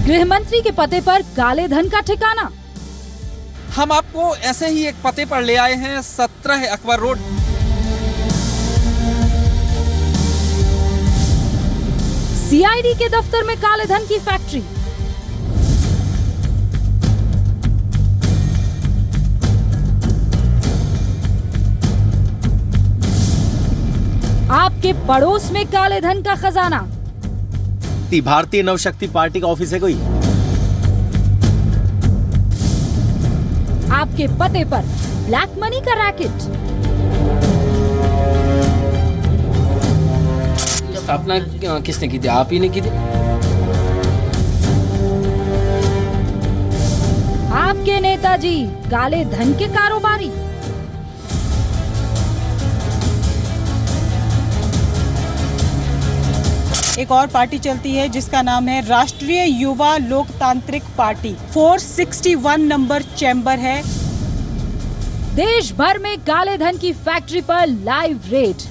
गृह मंत्री के पते पर काले धन का ठिकाना। हम आपको ऐसे ही एक पते पर ले आए हैं, 17 अकबर रोड। सीआईडी के दफ्तर में काले धन की फैक्ट्री। आपके पड़ोस में काले धन का खजाना। भारतीय नवशक्ति पार्टी का ऑफिस है कोई? आपके पते पर ब्लैक मनी का रैकेट। स्थापना किसने की थी? आप ही ने की थी। आपके नेताजी काले धन के कारोबारी। एक और पार्टी चलती है जिसका नाम है राष्ट्रीय युवा लोकतांत्रिक पार्टी। 461 नंबर चैम्बर है। देश भर में काले धन की फैक्ट्री पर लाइव रेड।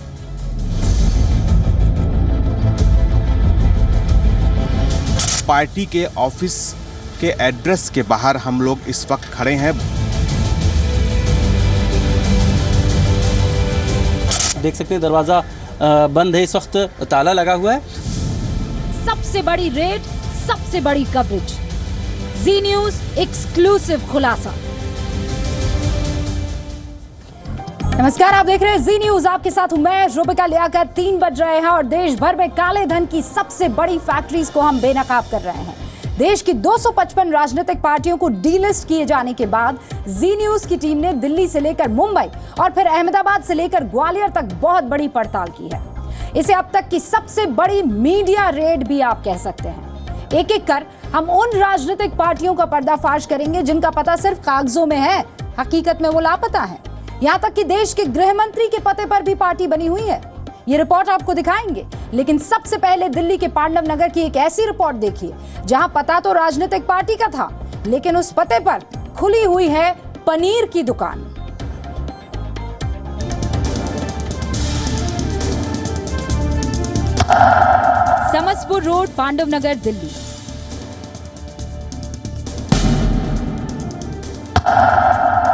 पार्टी के ऑफिस के एड्रेस के बाहर हम लोग इस वक्त खड़े हैं। देख सकते हैं दरवाजा बंद है, इस वक्त ताला लगा हुआ है। सबसे बड़ी रेड, सबसे बड़ी कवरेज। जी न्यूज एक्सक्लूसिव खुलासा। नमस्कार, आप देख रहे हैं जी न्यूज। आपके साथ हूं मैं रुबिका लियाकत। 3 बज रहे हैं और देश भर में काले धन की सबसे बड़ी फैक्ट्रीज को हम बेनकाब कर रहे हैं। देश की 255 राजनीतिक पार्टियों को डीलिस्ट किए जाने के बाद जी न्यूज की टीम ने दिल्ली से लेकर मुंबई और फिर अहमदाबाद से लेकर ग्वालियर तक बहुत बड़ी पड़ताल की है। इसे अब तक की सबसे बड़ी मीडिया रेड भी आप कह सकते हैं। एक एक कर हम उन राजनीतिक पार्टियों का पर्दाफाश करेंगे जिनका पता सिर्फ कागजों में है, हकीकत में वो लापता है। यहाँ तक कि देश के गृह मंत्री के पते पर भी पार्टी बनी हुई है। ये रिपोर्ट आपको दिखाएंगे, लेकिन सबसे पहले दिल्ली के पांडव नगर की एक ऐसी रिपोर्ट देखिए जहां पता तो राजनीतिक पार्टी का था, लेकिन उस पते पर खुली हुई है पनीर की दुकान। समस्तपुर रोड, पांडव नगर, दिल्ली।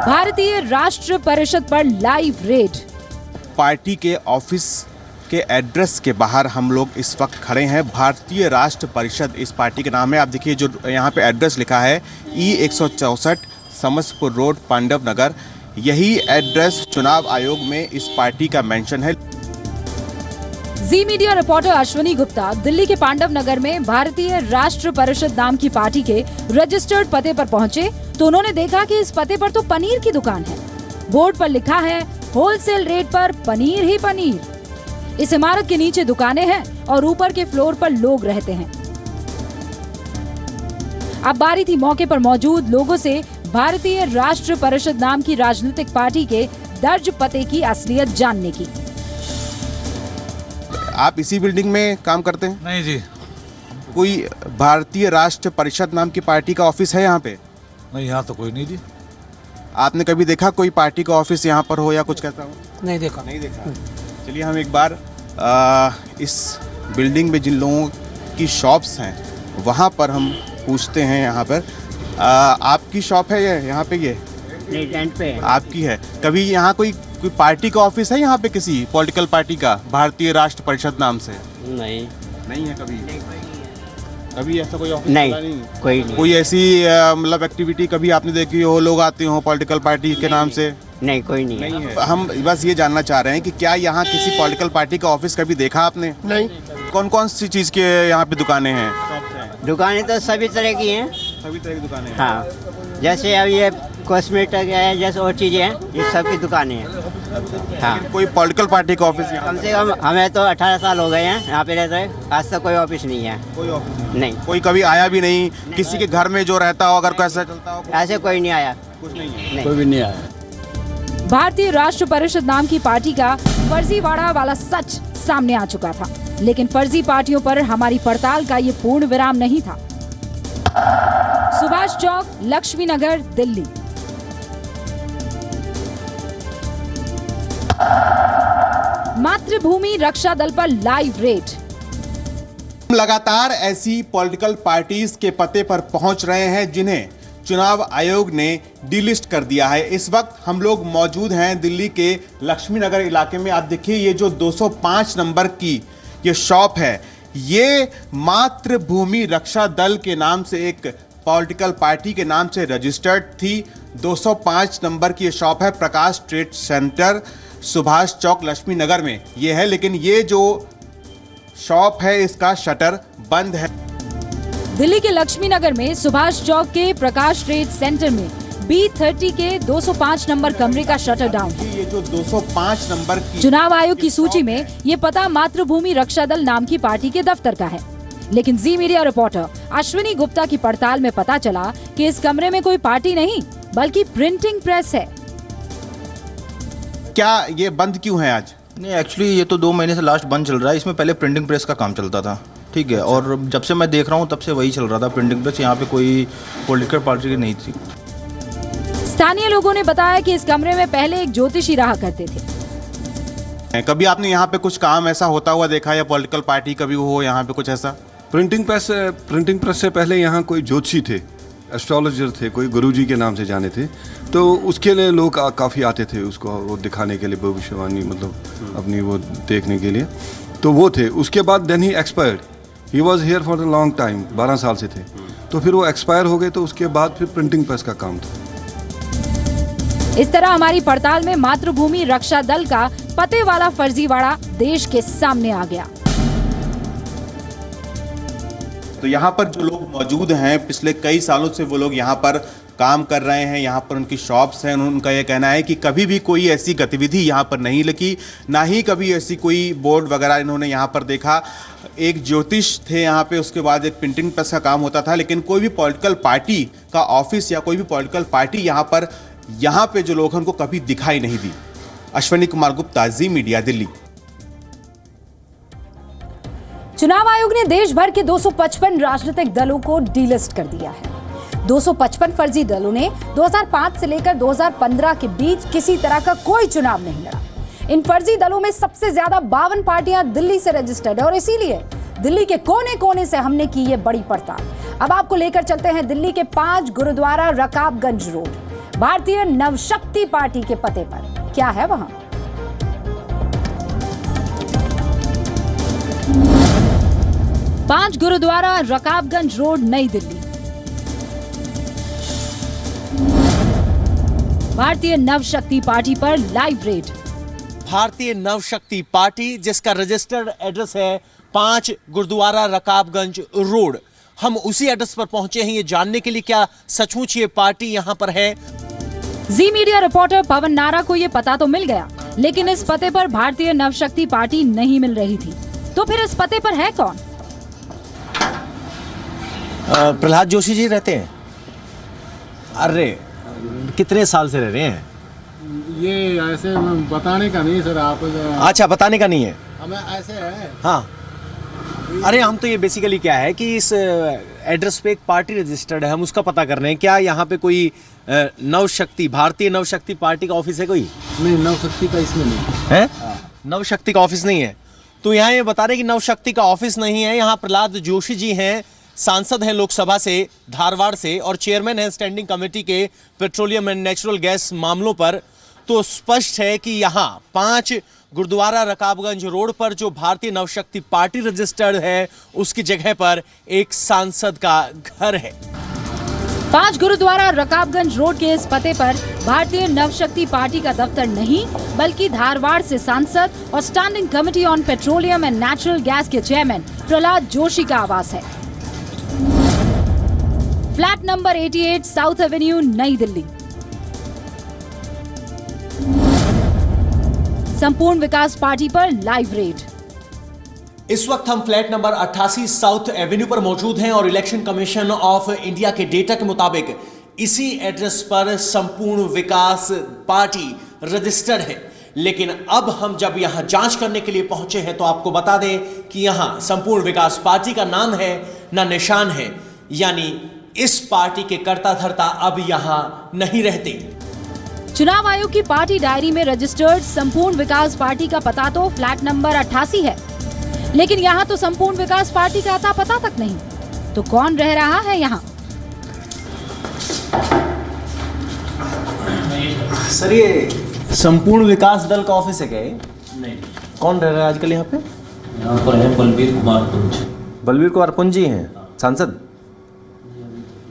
भारतीय राष्ट्र परिषद पर लाइव रेड। पार्टी के ऑफिस के एड्रेस के बाहर हम लोग इस वक्त खड़े हैं। भारतीय राष्ट्र परिषद इस पार्टी का नाम है। आप देखिए जो यहाँ पे एड्रेस लिखा है E164 समस्तपुर रोड, पांडव नगर। यही एड्रेस चुनाव आयोग में इस पार्टी का मेंशन है। जी मीडिया रिपोर्टर अश्विनी गुप्ता दिल्ली के पांडव नगर में भारतीय राष्ट्र परिषद नाम की पार्टी के रजिस्टर्ड पते पर पहुंचे तो उन्होंने देखा कि इस पते पर तो पनीर की दुकान है। बोर्ड पर लिखा है होलसेल रेट पर पनीर ही पनीर। इस इमारत के नीचे दुकानें हैं और ऊपर के फ्लोर पर लोग रहते हैं। अब बारी थी मौके पर मौजूद लोगों से भारतीय राष्ट्र परिषद नाम की राजनीतिक पार्टी के दर्ज पते की असलियत जानने की। आप इसी बिल्डिंग में काम करते हैं? नहीं जी। कोई भारतीय राष्ट्र परिषद नाम की पार्टी का ऑफिस है यहाँ पे? नहीं, यहाँ तो कोई नहीं जी। आपने कभी देखा कोई पार्टी का ऑफिस यहाँ पर हो या कुछ कैसा हो? नहीं देखा। नहीं देखा। चलिए हम एक बार इस बिल्डिंग में जिन लोगों की शॉप्स हैं वहाँ पर हम पूछते हैं। यहाँ पर आपकी शॉप है ये यहाँ पे? ये नहीं, रेंट पे है। आपकी है। कभी यहाँ कोई पार्टी का ऑफिस है यहाँ पे, किसी पॉलिटिकल पार्टी का भारतीय राष्ट्र परिषद नाम से? नहीं, नहीं है। कभी ऐसा कोई ऑफिस नहीं, कोई नहीं। कोई ऐसी मतलब एक्टिविटी कभी आपने देखी हो, लोग आते हो पॉलिटिकल पार्टी के नाम से? नहीं, कोई नहीं है। हम बस ये जानना चाह रहे हैं कि क्या यहाँ किसी पॉलिटिकल पार्टी का ऑफिस कभी देखा आपने? नहीं। कौन कौन सी चीज़ के यहाँ पे दुकानें हैं? दुकानें तो सभी तरह की हैं। सभी तरह की दुकानें हैं। हाँ, जैसे अब ये कॉस्मेटिक है, जैसे और चीज़ें हैं, ये सब की दुकानें हैं। हाँ। कोई पॉलिटिकल पार्टी का ऑफिस यहाँ? कम से कम हमें तो 18 साल हो गए हैं यहाँ पे रहते हैं, आज तक कोई ऑफिस नहीं है। कोई ऑफिस नहीं। कोई कभी आया भी नहीं? किसी के घर में जो रहता हो अगर कैसा चलता हो? ऐसे कोई नहीं आया। कुछ नहीं है। नहीं। कोई भी नहीं आया। भारतीय राष्ट्र परिषद नाम की पार्टी का फर्जीवाड़ा वाला सच सामने आ चुका था, लेकिन फर्जी पार्टियों पर हमारी पड़ताल का ये पूर्ण विराम नहीं था। सुभाष चौक, लक्ष्मी नगर, दिल्ली। मातृभूमि रक्षा दल पर लाइव रेड। लगातार ऐसी पॉलिटिकल पार्टीज के पते पर पहुंच रहे हैं जिन्हें चुनाव आयोग ने डिलिस्ट कर दिया है। इस वक्त हम लोग मौजूद हैं दिल्ली के लक्ष्मी नगर इलाके में। आप देखिए ये जो 205 नंबर की ये शॉप है, ये मातृभूमि रक्षा दल के नाम से एक पॉलिटिकल पार्टी के नाम से रजिस्टर्ड थी। 205 नंबर की ये शॉप है, प्रकाश ट्रेड सेंटर, सुभाष चौक, लक्ष्मी नगर में ये है। लेकिन ये जो शॉप है इसका शटर बंद है। दिल्ली के लक्ष्मी नगर में सुभाष चौक के प्रकाश ट्रेड सेंटर में B30 के 205 नंबर कमरे का शटर डाउन है। ये जो 205 नंबर की चुनाव आयोग की सूची में ये पता मातृभूमि रक्षा दल नाम की पार्टी के दफ्तर का है। लेकिन जी मीडिया रिपोर्टर अश्विनी गुप्ता की पड़ताल में पता चला कि इस कमरे में कोई पार्टी नहीं बल्कि प्रिंटिंग प्रेस है। क्या ये बंद क्यों है आज? नहीं, एक्चुअली ये तो 2 महीने से लास्ट बंद चल रहा है। इसमें पहले प्रिंटिंग प्रेस का काम चलता था, ठीक है। और जब से मैं देख रहा हूँ तब से वही चल रहा था, प्रिंटिंग प्रेस। यहाँ पे कोई पॉलिटिकल पार्टी की नहीं थी। स्थानीय लोगों ने बताया कि इस कमरे में पहले एक ज्योतिषी रहा करते थे। कभी आपने यहाँ पे कुछ काम ऐसा होता हुआ देखा या पॉलिटिकल पार्टी कभी हो यहाँ पे कुछ ऐसा? प्रिंटिंग प्रेस से पहले यहाँ कोई ज्योतिषी थे, एस्ट्रोलॉजर थे, कोई गुरुजी के नाम से जाने थे। तो उसके लिए लोग काफ़ी आते थे उसको वो दिखाने के लिए, भविष्यवाणी मतलब अपनी वो देखने के लिए। तो वो थे। उसके बाद then he expired. He was here for the long time, 12 साल से थे। तो फिर वो एक्सपायर हो गए, तो उसके बाद फिर प्रिंटिंग प्रेस का काम था। इस तरह हमारी पड़ताल में मातृभूमि रक्षा दल का पते वाला फर्जीवाड़ा देश के सामने आ गया। तो यहाँ पर जो लोग मौजूद हैं, पिछले कई सालों से वो लोग यहाँ पर काम कर रहे हैं, यहाँ पर उनकी शॉप्स हैं। उनका ये कहना है कि कभी भी कोई ऐसी गतिविधि यहाँ पर नहीं लगी, ना ही कभी ऐसी कोई बोर्ड वगैरह इन्होंने यहाँ पर देखा। एक ज्योतिष थे यहाँ पे, उसके बाद एक प्रिंटिंग प्रेस का काम होता था, लेकिन कोई भी पॉलिटिकल पार्टी का ऑफिस या कोई भी पॉलिटिकल पार्टी यहाँ पे जो लोग हैं उनको कभी दिखाई नहीं दी। अश्विनी कुमार गुप्ता, जी मीडिया, दिल्ली। चुनाव आयोग ने देश भर के 255 राजनीतिक दलों को डीलिस्ट कर दिया है। 255 फर्जी दलों ने 2005 से लेकर 2015 के बीच किसी तरह का कोई चुनाव नहीं लड़ा। इन फर्जी दलों में सबसे ज्यादा 52 पार्टियां दिल्ली से रजिस्टर्ड है और इसीलिए दिल्ली के कोने कोने से हमने की ये बड़ी पड़ताल। अब आपको लेकर चलते हैं दिल्ली के 5 गुरुद्वारा रकाबगंज रोड, भारतीय नवशक्ति पार्टी के पते पर। क्या है वहां? पांच गुरुद्वारा रकाबगंज रोड, नई दिल्ली। भारतीय नवशक्ति पार्टी पर लाइव रेड। भारतीय नवशक्ति पार्टी जिसका रजिस्टर्ड एड्रेस है 5 गुरुद्वारा रकाबगंज रोड। हम उसी एड्रेस पर पहुंचे हैं ये जानने के लिए क्या सचमुच ये पार्टी यहां पर है। जी मीडिया रिपोर्टर पवन नारा को ये पता तो मिल गया, लेकिन इस पते पर भारतीय नवशक्ति पार्टी नहीं मिल रही थी। तो फिर इस पते पर है कौन? प्रहलाद जोशी जी रहते हैं। अरे कितने साल से रह रहे हैं? ये ऐसे बताने का नहीं सर, आप अच्छा, बताने का नहीं है हमें, ऐसे है। हाँ, अरे हम तो ये बेसिकली क्या है कि इस एड्रेस पे एक पार्टी रजिस्टर्ड है, हम उसका पता कर रहे हैं। क्या यहाँ पे कोई नवशक्ति, भारतीय नवशक्ति पार्टी का ऑफिस है कोई? नहीं, नवशक्ति का इसमें नहीं है। नवशक्ति का ऑफिस नहीं है। तो यहाँ ये बता रहे कि नवशक्ति का ऑफिस नहीं है। यहाँ प्रहलाद जोशी जी हैं, सांसद हैं लोकसभा से धारवाड़ से और चेयरमैन हैं स्टैंडिंग कमेटी के पेट्रोलियम एंड नेचुरल गैस मामलों पर। तो स्पष्ट है कि यहाँ 5 गुरुद्वारा रकाबगंज रोड पर जो भारतीय नवशक्ति पार्टी रजिस्टर्ड है उसकी जगह पर एक सांसद का घर है। 5 गुरुद्वारा रकाबगंज रोड के इस पते पर भारतीय नवशक्ति पार्टी का दफ्तर नहीं बल्कि धारवाड़ से सांसद और standing committee on petroleum and natural gas के चेयरमैन प्रहलाद जोशी का आवास है। फ्लैट नंबर 88 साउथ एवेन्यू, नई दिल्ली। संपूर्ण विकास पार्टी पर लाइव रेड। इस वक्त हम फ्लैट नंबर 88 साउथ एवेन्यू पर मौजूद हैं और इलेक्शन कमीशन ऑफ इंडिया के डेटा के मुताबिक इसी एड्रेस पर संपूर्ण विकास पार्टी रजिस्टर्ड है। लेकिन अब हम जब यहां जांच करने के लिए पहुंचे हैं तो आपको बता दें कि यहां संपूर्ण विकास पार्टी का नाम है ना निशान है, यानी इस पार्टी के कर्ता धर्ता अब यहां नहीं रहते। चुनाव आयोग की पार्टी डायरी में रजिस्टर्ड संपूर्ण विकास पार्टी का पता तो फ्लैट नंबर 88 है, लेकिन यहाँ तो संपूर्ण विकास पार्टी का अता पता तक नहीं, तो कौन रह रहा है यहाँ? सर ये संपूर्ण विकास दल का ऑफिस है क्या ये? नहीं। कौन रह रहा है आजकल यहाँ पे? यहाँ पर है बलबीर कुमार पुंज। बलबीर कुमार पुंज जी हैं सांसद?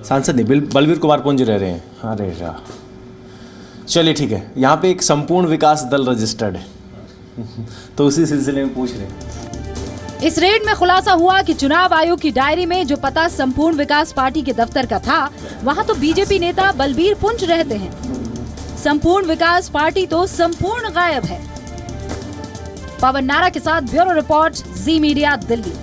सांसद नहीं, बलबीर कुमार पुंज रह रहे हैं। अरे वाह, चलिए ठीक है। यहाँ पे एक संपूर्ण विकास दल रजिस्टर्ड है तो उसी सिलसिले में पूछ रहे हैं। इस रेड में खुलासा हुआ कि चुनाव आयोग की डायरी में जो पता संपूर्ण विकास पार्टी के दफ्तर का था, वहाँ तो बीजेपी नेता बलबीर पुंज रहते हैं। संपूर्ण विकास पार्टी तो संपूर्ण गायब है। पवन नारा के साथ ब्यूरो रिपोर्ट, जी मीडिया, दिल्ली।